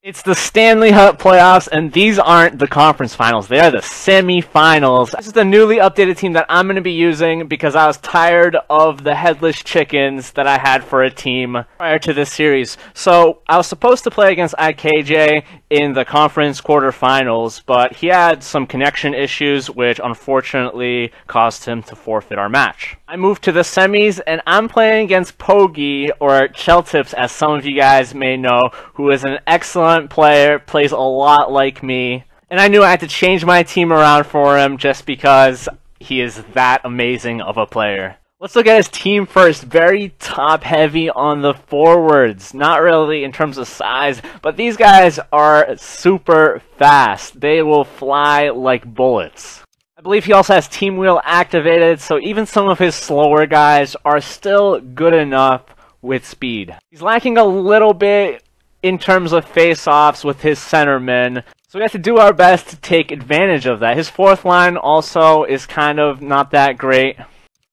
It's the Stanley Cup playoffs, and these aren't the conference finals. They are the semi-finals. This is the newly updated team that I'm going to be using because I was tired of the headless chickens that I had for a team prior to this series. So I was supposed to play against IKJ in the conference quarterfinals, but he had some connection issues, which unfortunately caused him to forfeit our match. I moved to the semis, and I'm playing against Pogge, or ChelTips, as some of you guys may know, who is an excellent player, plays a lot like me, and I knew I had to change my team around for him just because he is that amazing of a player. Let's look at his team first. Very top-heavy on the forwards. Not really in terms of size, but these guys are super fast. They will fly like bullets. I believe he also has Team Wheel activated, so even some of his slower guys are still good enough with speed. He's lacking a little bit in terms of face-offs with his centermen, so we have to do our best to take advantage of that. His fourth line also is kind of not that great.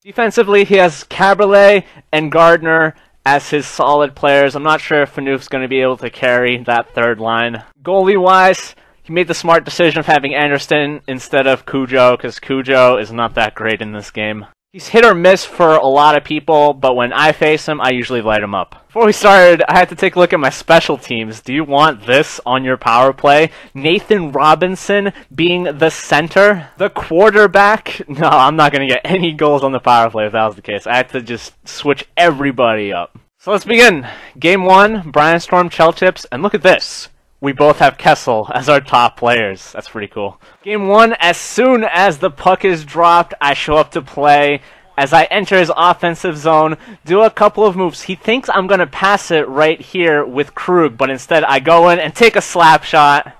Defensively, he has Caberlet and Gardner as his solid players. I'm not sure if Fanoof's going to be able to carry that third line. Goalie-wise, he made the smart decision of having Anderson instead of Cujo, because Cujo is not that great in this game. He's hit or miss for a lot of people, but when I face him, I usually light him up. Before we started, I had to take a look at my special teams. Do you want this on your power play? Nathan Robinson being the center, the quarterback? No, I'm not going to get any goals on the power play if that was the case. I had to just switch everybody up. So let's begin. Game 1, Brianstormed, ChelTips, and look at this. We both have Kessel as our top players. That's pretty cool. Game 1, as soon as the puck is dropped, I show up to play. As I enter his offensive zone, do a couple of moves. He thinks I'm going to pass it right here with Krug, but instead I go in and take a slap shot.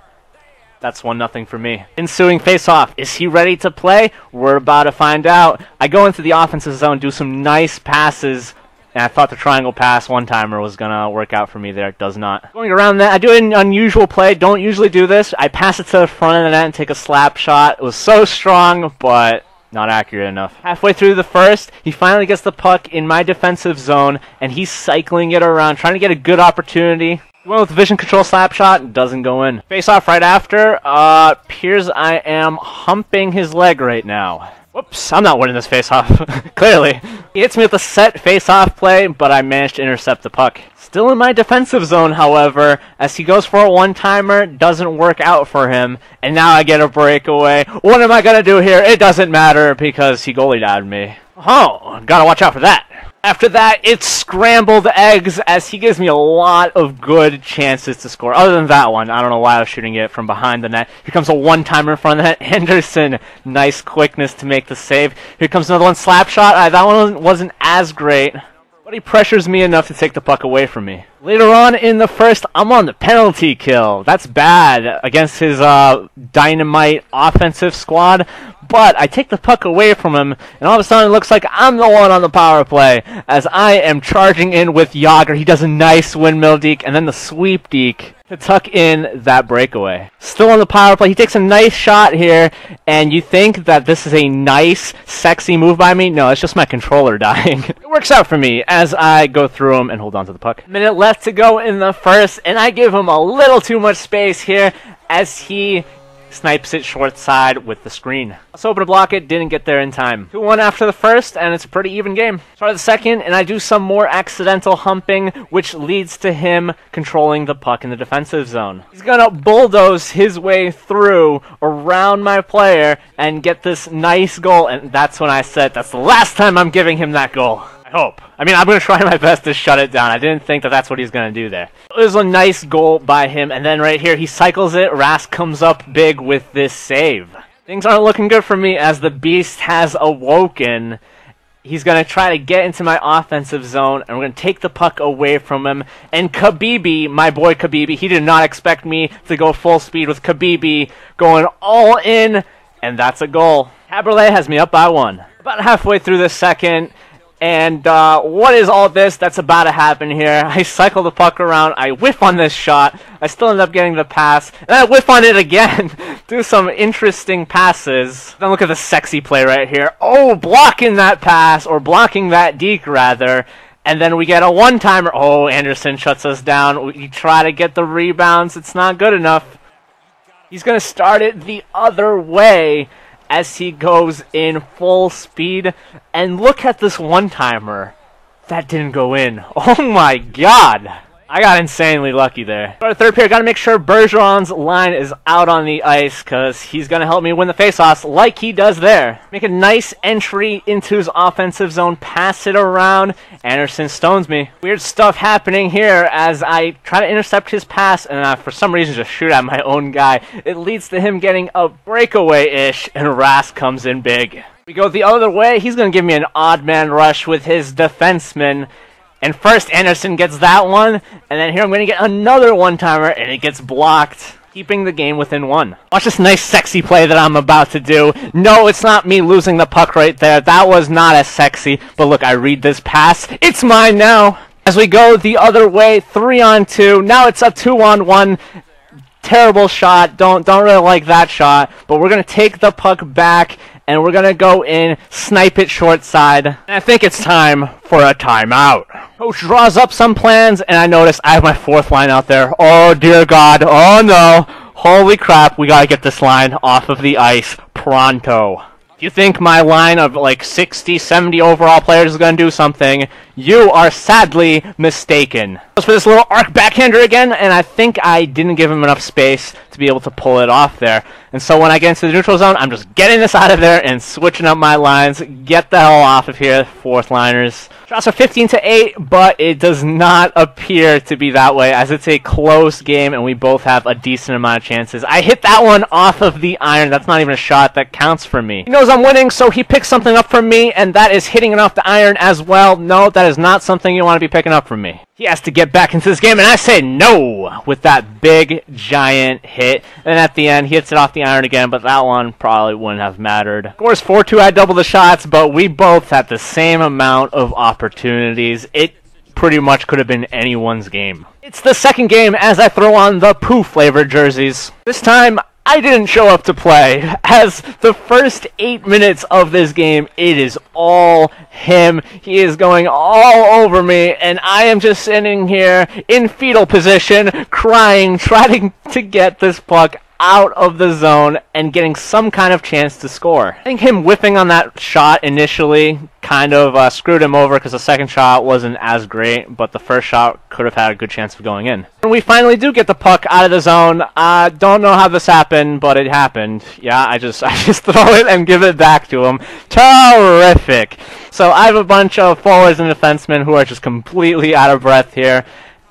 That's 1-0 for me. Ensuing face-off. Is he ready to play? We're about to find out. I go into the offensive zone, do some nice passes, and I thought the triangle pass one-timer was going to work out for me there. It does not. Going around that, I do an unusual play. Don't usually do this. I pass it to the front of the net and take a slap shot. It was so strong, but not accurate enough. Halfway through the first, he finally gets the puck in my defensive zone, and he's cycling it around, trying to get a good opportunity. Went with the vision control slap shot, doesn't go in. Face off right after, appears I am humping his leg right now. Whoops, I'm not winning this face-off, clearly. He hits me with a set face-off play, but I managed to intercept the puck. Still in my defensive zone, however, as he goes for a one-timer, doesn't work out for him, and now I get a breakaway. What am I going to do here? It doesn't matter because he goalied at me. Oh, gotta watch out for that. After that, it's scrambled eggs as he gives me a lot of good chances to score. Other than that one, I don't know why I was shooting it from behind the net. Here comes a one-timer in front of the net. Henderson, nice quickness to make the save. Here comes another one, slap shot. That one wasn't as great, but he pressures me enough to take the puck away from me. Later on in the first, I'm on the penalty kill. That's bad against his dynamite offensive squad. But I take the puck away from him, and all of a sudden it looks like I'm the one on the power play as I am charging in with Yager. He does a nice windmill deke, and then the sweep deke to tuck in that breakaway. Still on the power play, he takes a nice shot here, and you think that this is a nice, sexy move by me? No, it's just my controller dying. It works out for me as I go through him and hold on to the puck. Minute left to go in the first, and I give him a little too much space here as he snipes it short side with the screen. I was hoping to block it, didn't get there in time. 2-1 after the first, and it's a pretty even game. Start the second, and I do some more accidental humping, which leads to him controlling the puck in the defensive zone. He's gonna bulldoze his way through around my player and get this nice goal, and that's when I said, that's the last time I'm giving him that goal. Hope. I mean, I'm going to try my best to shut it down. I didn't think that that's what he's going to do there. It was a nice goal by him, and then right here, he cycles it. Rask comes up big with this save. Things aren't looking good for me as the beast has awoken. He's going to try to get into my offensive zone, and we're going to take the puck away from him. And Khabibi, my boy Khabibi, he did not expect me to go full speed with Khabibi going all in, and that's a goal. Caberlet has me up by 1. About halfway through the second, and what is all this that's about to happen here? I cycle the puck around, I whiff on this shot, I still end up getting the pass, and I whiff on it again. Do some interesting passes. Then look at the sexy play right here. Oh, blocking that pass, or blocking that deke rather, And then we get a one-timer. Oh, Anderson shuts us down. We try to get the rebounds. It's not good enough. He's going to start it the other way as he goes in full speed. And look at this one-timer. That didn't go in. Oh my god. I got insanely lucky there. For the third period, gotta make sure Bergeron's line is out on the ice because he's gonna help me win the faceoffs like he does there. Make a nice entry into his offensive zone, pass it around. Anderson stones me. Weird stuff happening here as I try to intercept his pass and for some reason just shoot at my own guy. It leads to him getting a breakaway-ish and Rask comes in big. We go the other way. He's gonna give me an odd man rush with his defenseman. And first, Anderson gets that one, and then here I'm going to get another one-timer, and it gets blocked, keeping the game within one. Watch this nice sexy play that I'm about to do. No, it's not me losing the puck right there. That was not as sexy, but look, I read this pass. It's mine now. As we go the other way, 3-on-2. Now it's a 2-on-1. Terrible shot. Don't really like that shot, but we're going to take the puck back, and we're going to go in, snipe it short side. And I think it's time for a timeout. Coach draws up some plans, and I notice I have my fourth line out there. Oh, dear God. Oh, no. Holy crap. We got to get this line off of the ice pronto. If you think my line of like 60, 70 overall players is going to do something, you are sadly mistaken. As for this little arc backhander again, and I think I didn't give him enough space to be able to pull it off there. And so when I get into the neutral zone, I'm just getting this out of there and switching up my lines. Get the hell off of here, fourth liners. Shots are 15-8, but it does not appear to be that way as it's a close game and we both have a decent amount of chances. I hit that one off of the iron. That's not even a shot that counts for me. He knows I'm winning, so he picks something up from me, and that is hitting it off the iron as well. No, that is not something you want to be picking up from me. He has to get back into this game, and I say no with that big, giant hit. And at the end, he hits it off the iron again, but that one probably wouldn't have mattered. Of course, 4-2, I double the shots, but we both had the same amount of opportunities. It pretty much could have been anyone's game. It's the second game as I throw on the poo-flavored jerseys. This time, I didn't show up to play, as the first 8 minutes of this game, it is all him. He is going all over me, and I am just sitting here in fetal position, crying, trying to get this puck out of the zone and getting some kind of chance to score. I think him whiffing on that shot initially kind of screwed him over because the second shot wasn't as great, but the first shot could have had a good chance of going in. And we finally do get the puck out of the zone. I don't know how this happened, but it happened. Yeah, I just throw it and give it back to him. Terrific. So I have a bunch of forwards and defensemen who are just completely out of breath here,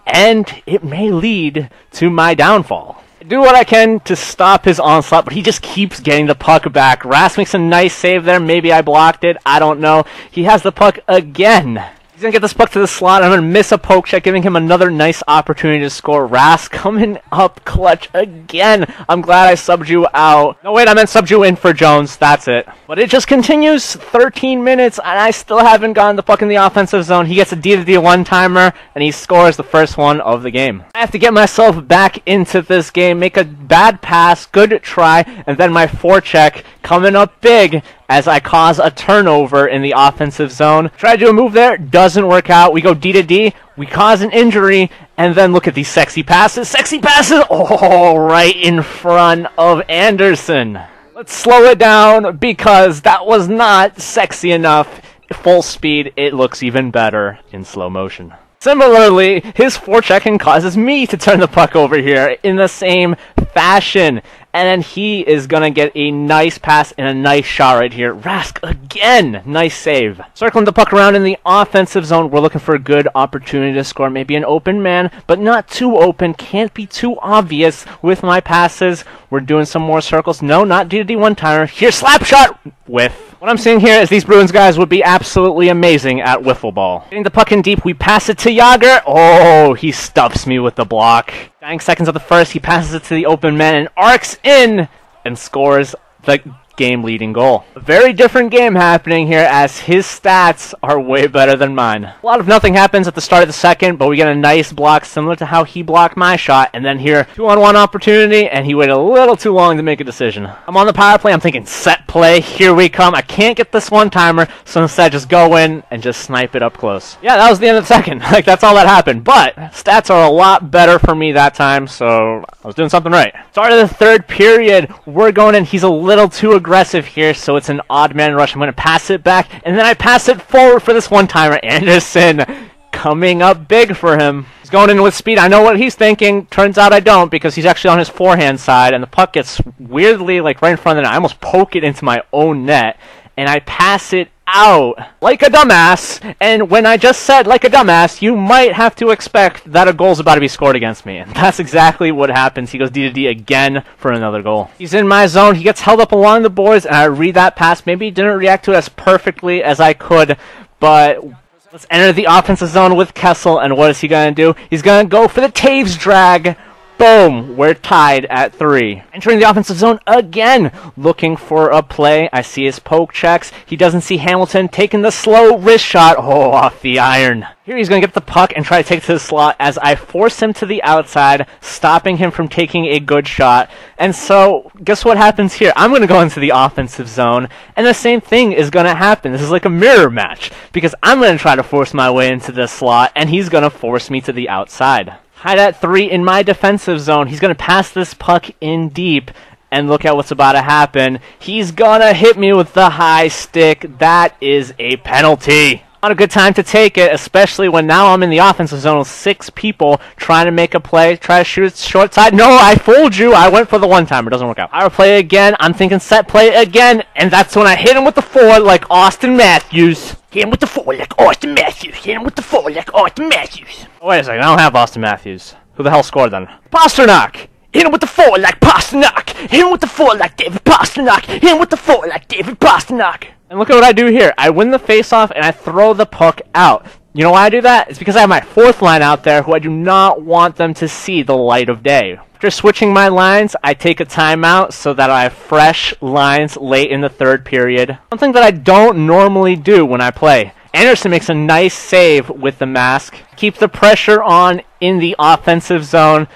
and it may lead to my downfall. I do what I can to stop his onslaught, but he just keeps getting the puck back. Rask makes a nice save there. Maybe I blocked it. I don't know. He has the puck again. He's going to get this puck to the slot. I'm going to miss a poke check, giving him another nice opportunity to score. Rask coming up clutch again. I'm glad I subbed you out. No, wait, I meant subbed you in for Jones. That's it. But it just continues. 13 minutes, and I still haven't gotten the puck in the offensive zone. He gets a D-to-D one-timer, and he scores the first one of the game. I have to get myself back into this game, make a bad pass, good try, and then my forecheck coming up big as I cause a turnover in the offensive zone. Try to do a move there, doesn't work out. We go D-to-D, we cause an injury, and then look at these sexy passes. Sexy passes! Oh, right in front of Anderson. Let's slow it down because that was not sexy enough. Full speed, it looks even better in slow motion. Similarly, his forechecking causes me to turn the puck over here in the same fashion. And then he is going to get a nice pass and a nice shot right here. Rask again. Nice save. Circling the puck around in the offensive zone. We're looking for a good opportunity to score. Maybe an open man, but not too open. Can't be too obvious with my passes. We're doing some more circles. No, not D-to-D one-timer. Here, slap shot. Whiff. What I'm seeing here is these Bruins guys would be absolutely amazing at wiffle ball. Getting the puck in deep, we pass it to Jágr. Oh, he stuffs me with the block. Dying seconds of the first, he passes it to the open man and arcs in and scores the game-leading goal. A very different game happening here as his stats are way better than mine. A lot of nothing happens at the start of the second, but we get a nice block similar to how he blocked my shot, and then here, 2-on-1 opportunity, and he waited a little too long to make a decision. I'm on the power play, I'm thinking set play, here we come. I can't get this one-timer, so instead just go in and just snipe it up close. Yeah, that was the end of the second. Like, that's all that happened, but stats are a lot better for me that time, so I was doing something right. Start of the third period, we're going in. He's a little too aggressive here, so it's an odd man rush. I'm going to pass it back, and then I pass it forward for this one-timer. Anderson coming up big for him. He's going in with speed. I know what he's thinking. Turns out I don't, because he's actually on his forehand side, and the puck gets weirdly like right in front of the net. I almost poke it into my own net, and I pass it out like a dumbass. And when I just said like a dumbass, you might have to expect that a goal's about to be scored against me, and that's exactly what happens. He goes D to D again for another goal. He's in my zone, he gets held up along the boards, and I read that pass. Maybe didn't react to it as perfectly as I could, but let's enter the offensive zone with Kessel, and what is he gonna do? He's gonna go for the Taves drag. Boom! We're tied at 3. Entering the offensive zone again, looking for a play. I see his poke checks. He doesn't see Hamilton taking the slow wrist shot. Oh, off the iron. Here he's going to get the puck and try to take it to the slot as I force him to the outside, stopping him from taking a good shot. And so, guess what happens here? I'm going to go into the offensive zone, and the same thing is going to happen. This is like a mirror match, because I'm going to try to force my way into the slot, and he's going to force me to the outside. Tied at 3 in my defensive zone. He's going to pass this puck in deep, and look at what's about to happen. He's going to hit me with the high stick. That is a penalty. Not a good time to take it, especially when now I'm in the offensive zone with 6 people trying to make a play, try to shoot it short side. No, I fooled you. I went for the one-timer. Doesn't work out. Power play again. I'm thinking set play again, and that's when I hit him with the 4 like Austin Matthews. Hit him with the 4 like Austin Matthews. Hit him with the 4 like Austin Matthews. Oh, wait a second. I don't have Austin Matthews. Who the hell scored then? Pasternak. Hit him with the 4 like Pasternak. Hit him with the 4 like David Pasternak. Hit him with the 4 like David Pasternak. And look at what I do here. I win the face-off, and I throw the puck out. You know why I do that? It's because I have my 4th line out there who I do not want them to see the light of day. After switching my lines, I take a timeout so that I have fresh lines late in the 3rd period. Something that I don't normally do when I play. Anderson makes a nice save with the mask. Keep the pressure on in the offensive zone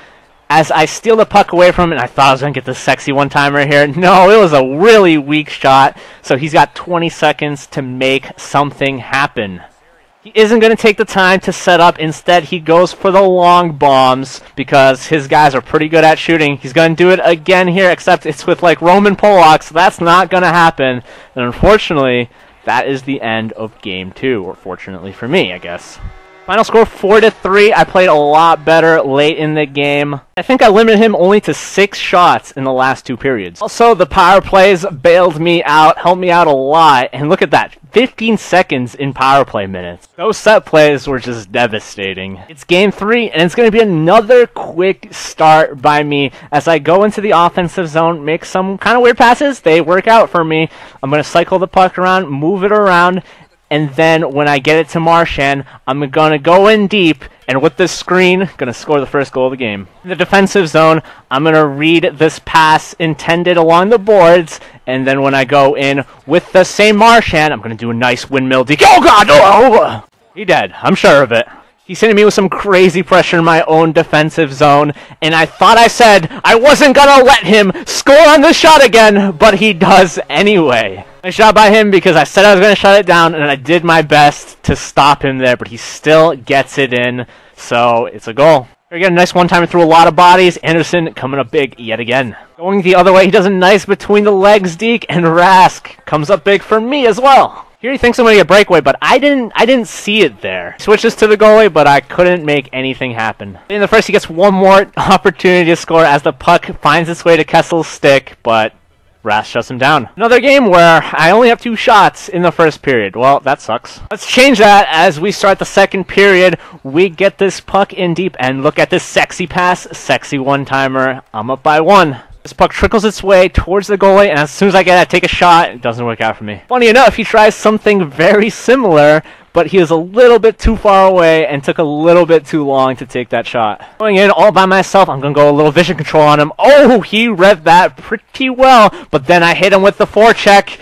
as I steal the puck away from him, and I thought I was going to get the sexy one-timer here. No, it was a really weak shot, so he's got 20 seconds to make something happen. He isn't going to take the time to set up. Instead, he goes for the long bombs because his guys are pretty good at shooting. He's going to do it again here, except it's with like Roman Polak, so that's not going to happen. And unfortunately, that is the end of Game 2, or fortunately for me, I guess. Final score 4-3. I played a lot better late in the game. I think I limited him only to 6 shots in the last 2 periods. Also, the power plays bailed me out, helped me out a lot. And look at that, 15 seconds in power play minutes. Those set plays were just devastating. It's Game 3, and it's going to be another quick start by me as I go into the offensive zone, make some kind of weird passes. They work out for me. I'm going to cycle the puck around, move it around, and then when I get it to Marchand, I'm going to go in deep, and with this screen, going to score the first goal of the game. In the defensive zone, I'm going to read this pass intended along the boards, and then when I go in with the same Marchand, I'm going to do a nice windmill deke. Oh, God! Oh! He dead. I'm sure of it. He's hitting me with some crazy pressure in my own defensive zone, and I thought I said I wasn't going to let him score on the shot again, but he does anyway. Nice shot by him because I said I was going to shut it down, and I did my best to stop him there, but he still gets it in, so it's a goal. Here again, a nice one-timer through a lot of bodies. Anderson coming up big yet again. Going the other way, he does a nice between the legs deke, and Rask comes up big for me as well. Here he thinks I'm going to get breakaway, but I didn't see it there. Switches to the goalie, but I couldn't make anything happen. In the first, he gets one more opportunity to score as the puck finds its way to Kessel's stick, but Rask shuts him down. Another game where I only have 2 shots in the first period. Well, that sucks. Let's change that as we start the second period. We get this puck in deep, and look at this sexy pass, sexy one-timer. I'm up by 1. This puck trickles its way towards the goalie, and as soon as I get it, I take a shot. It doesn't work out for me. Funny enough, he tries something very similar, but he was a little bit too far away and took a little bit too long to take that shot. Going in all by myself, I'm going to go a little vision control on him. Oh, he read that pretty well, but then I hit him with the forecheck,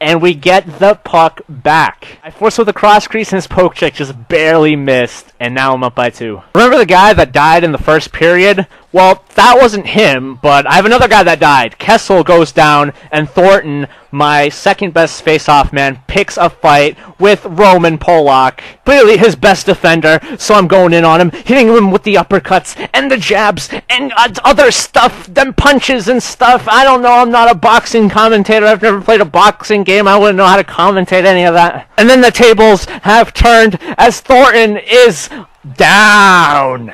and we get the puck back. I forced with a cross crease, and his poke check just barely missed, and now I'm up by 2. Remember the guy that died in the first period? Well, that wasn't him, but I have another guy that died. Kessel goes down, and Thornton, my second best face-off man, picks a fight with Roman Polak. Clearly his best defender, so I'm going in on him, hitting him with the uppercuts, and the jabs, and other stuff, them punches and stuff. I don't know, I'm not a boxing commentator, I've never played a boxing game, I wouldn't know how to commentate any of that. And then the tables have turned as Thornton is down.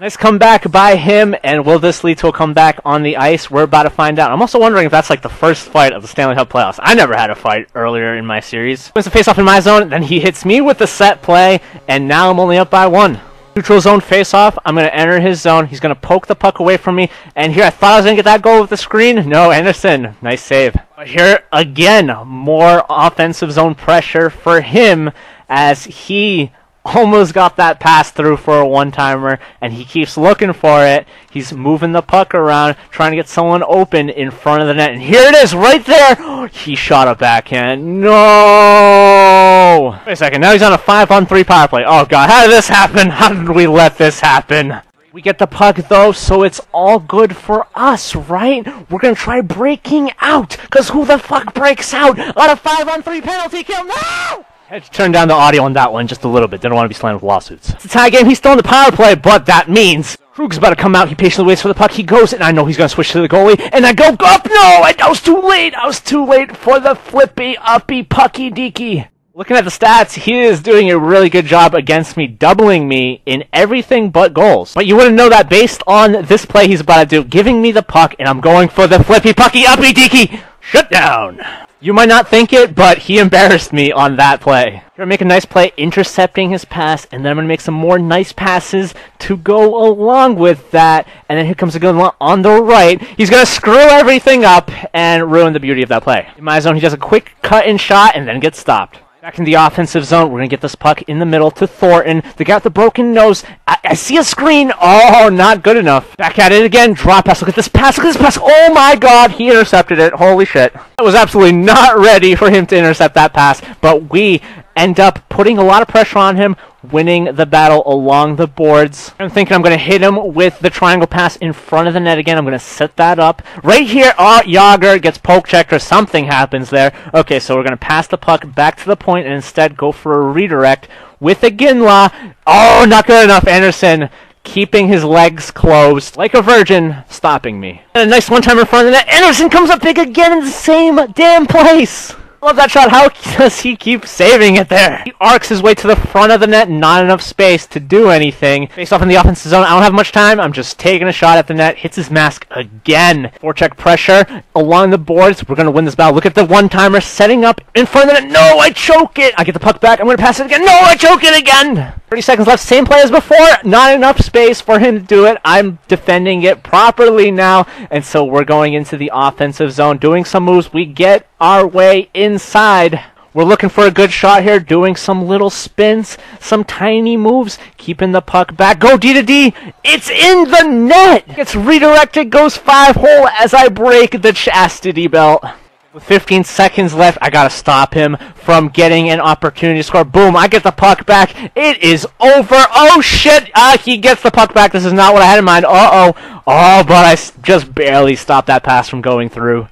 Nice comeback by him, and will this lead to a comeback on the ice? We're about to find out. I'm also wondering if that's like the first fight of the Stanley Cup playoffs. I never had a fight earlier in my series. Wins the face-off in my zone, then he hits me with the set play, and now I'm only up by 1. Neutral zone face-off. I'm going to enter his zone. He's going to poke the puck away from me, and here I thought I was going to get that goal with the screen. No, Anderson. Nice save. But here, again, more offensive zone pressure for him as he almost got that pass through for a one-timer, and he keeps looking for it. He's moving the puck around, trying to get someone open in front of the net, and here it is, right there! He shot a backhand. No! Wait a second, now he's on a 5-on-3 power play. Oh god, how did this happen? How did we let this happen? We get the puck, though, so it's all good for us, right? We're gonna try breaking out, because who the fuck breaks out on a 5-on-3 penalty kill? No! I had to turn down the audio on that one just a little bit. Didn't want to be slammed with lawsuits. It's a tie game. He's still in the power play, but that means Krug's about to come out. He patiently waits for the puck. He goes, and I know he's going to switch to the goalie. And I go up. No! I was too late. I was too late for the flippy, uppy, pucky, deaky. Looking at the stats, he is doing a really good job against me, doubling me in everything but goals. But you wouldn't know that based on this play he's about to do, giving me the puck, and I'm going for the flippy, pucky, uppy, deaky. Shut down. You might not think it, but he embarrassed me on that play. Here I make a nice play intercepting his pass, and then I'm going to make some more nice passes to go along with that. And then here comes a good one on the right. He's going to screw everything up and ruin the beauty of that play. In my zone, he does a quick cut-in shot and then gets stopped. Back in the offensive zone, we're going to get this puck in the middle to Thornton. The guy with the broken nose. I see a screen. Oh, not good enough. Back at it again. Drop pass. Look at this pass. Look at this pass. Oh my god, he intercepted it. Holy shit. I was absolutely not ready for him to intercept that pass, but we end up putting a lot of pressure on him, winning the battle along the boards. I'm thinking I'm going to hit him with the triangle pass in front of the net again. I'm going to set that up. Right here, oh, Yager gets poke checked or something happens there. Okay, so we're going to pass the puck back to the point and instead go for a redirect with a Ginla. Oh, not good enough. Anderson keeping his legs closed like a virgin, stopping me. And a nice one-timer in front of the net. Anderson comes up big again in the same damn place. Love that shot. How does he keep saving it there? He arcs his way to the front of the net, not enough space to do anything. Face off in the offensive zone. I don't have much time. I'm just taking a shot at the net. Hits his mask again. Forecheck pressure along the boards. We're going to win this battle. Look at the one-timer setting up in front of the net. No, I choke it. I get the puck back. I'm going to pass it again. No, I choke it again. 30 seconds left. Same play as before. Not enough space for him to do it. I'm defending it properly now. And so we're going into the offensive zone. Doing some moves. We get our way inside. We're looking for a good shot here, doing some little spins, some tiny moves, keeping the puck back. Go D to D. It's in the net. It's redirected, goes 5-hole as I break the chastity belt. With 15 seconds left, I gotta stop him from getting an opportunity to score. Boom, I get the puck back. It is over. Oh, shit. He gets the puck back. This is not what I had in mind. Uh-oh. Oh, but I just barely stopped that pass from going through.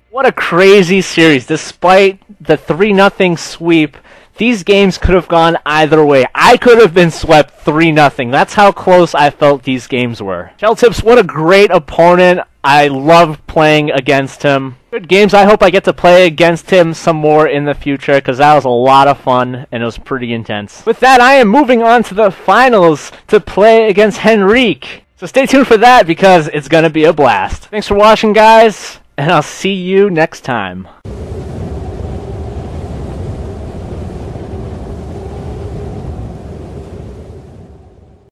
What a crazy series. Despite the 3-0 sweep, these games could have gone either way. I could have been swept 3-0. That's how close I felt these games were. ChelTips, what a great opponent. I love playing against him. Good games. I hope I get to play against him some more in the future because that was a lot of fun and it was pretty intense. With that, I am moving on to the finals to play against Henrique. So stay tuned for that because it's going to be a blast. Thanks for watching, guys. And I'll see you next time.